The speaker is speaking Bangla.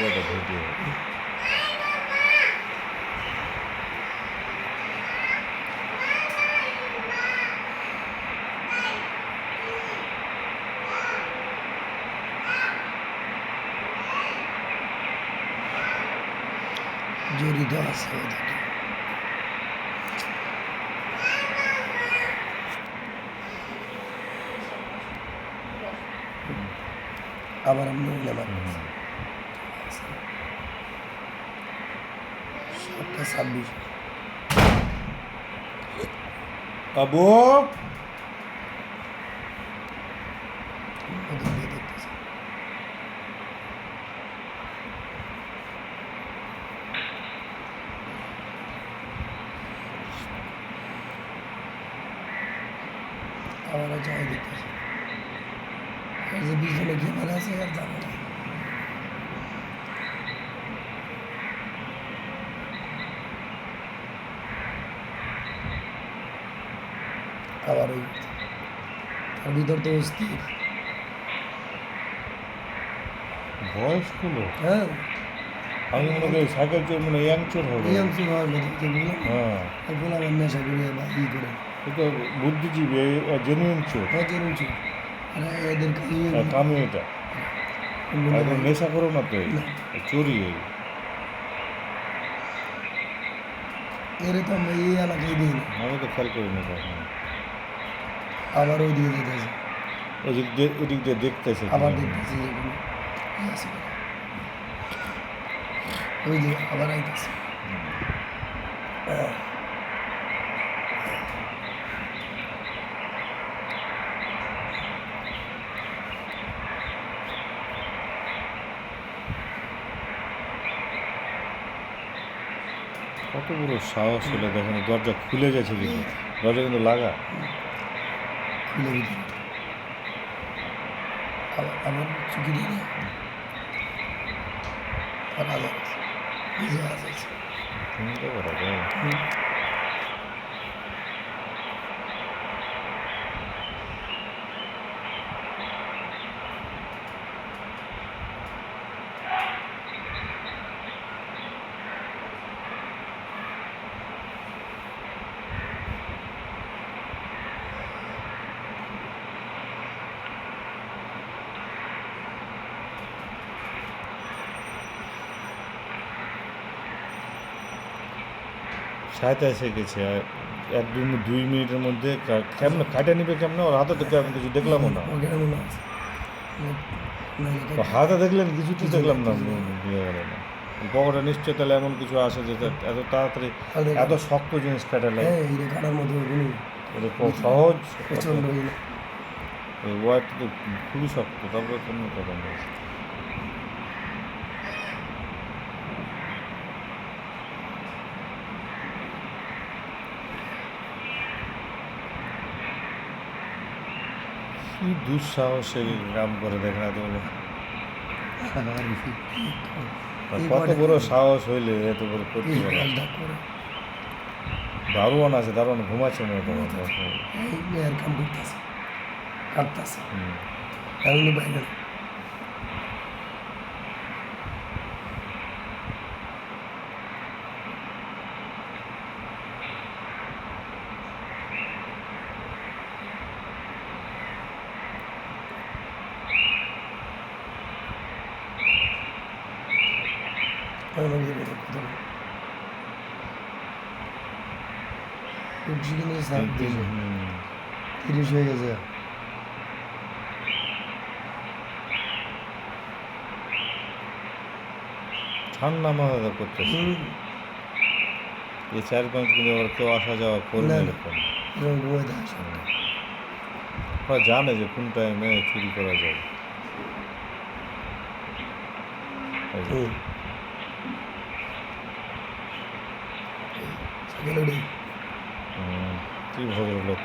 পুরোটা ভিডিও। জড়িত আছে ওদিকে। আবার আমি উঠলাম 7:26। আবু ওদিক দিয়ে দেখতেছি। আবার যাই দেখতেছি। আর যে পিছনে ক্যামেরা আছে আর জানো না। আবার ওই তার ভিতর তো অস্থির। বয়স হলো, হ্যাঁ আমি মনে করি সাইকেল চোর মনে হয় ইয়াংচোর হবে। এই অংশ হওয়ার কথা তো বললাম। হ্যাঁ, আর বললাম নেশা করে বা ই করে এ তো বুদ্ধিজীবী, জেনুইন চোর। হজের উঁচু আর এদের কাজে কামি এটা, এখন নেশা করো না তো, চোরই এই। এর তো আমরা এই এলাকায় দিই না। আমি তো খেয়াল করিনি কখনো। আবার ওই দিকে যেতেছে, ওদিক দিয়ে দেখতেছে আবার দেখতেছি যে কোনো ই আছে কিনা। ওই যে আবার আইতেছে। কত বড় সাহস হলে দেখেন, দরজা খুলে গেছে কিন্তু, দরজা কিন্তু লাগা। খুলে ভিতরে আবার চুকি দিয়ে দেয়। আর আজাদ নিজে আজাদ চিন্তা করা যায়। সাথে এসে গেছে, আর 1-2 মিনিটের মধ্যে কেমন কাটা নিবে, কেমন ওর হাতে তো আমি কিছু দেখলামও না। ওখানে মনে আছে ও হাতে দেখলেন, কিছু তো দেখলাম না, ইয়ে গেল না। পকেটে নিশ্চয় তাহলে এমন কিছু আসে যে এত তাড়াতাড়ি এত শক্ত জিনিস কাটা লাগে। হ্যাঁ এটা কাটার মতো কোনো এটা খুব সহজ, প্রচণ্ড ওই ওয়াইট তো খুবই শক্ত, তারপরে কোনো কথা নেই। কি দুঃসাহসে কাম করে দেখেন, এত বলে কত বড় সাহস হইলে এত বড় করতে পারে। দারোয়ান আছে, দারোয়ান ঘুমাচ্ছে মনে হয় তখন। কাম করতেছে কাঁদতেছে হুম। এমনি বাইরে জিনিস 30 হয়ে গেছে। ঠান্ডা মাথা করতেছে, এই 4-5 দিন আবার কেউ আসা যাওয়া করবে এরকম। ওরা জানে যে কোন টাইমে চুরি করা যায়। কি ভদ্রলোক।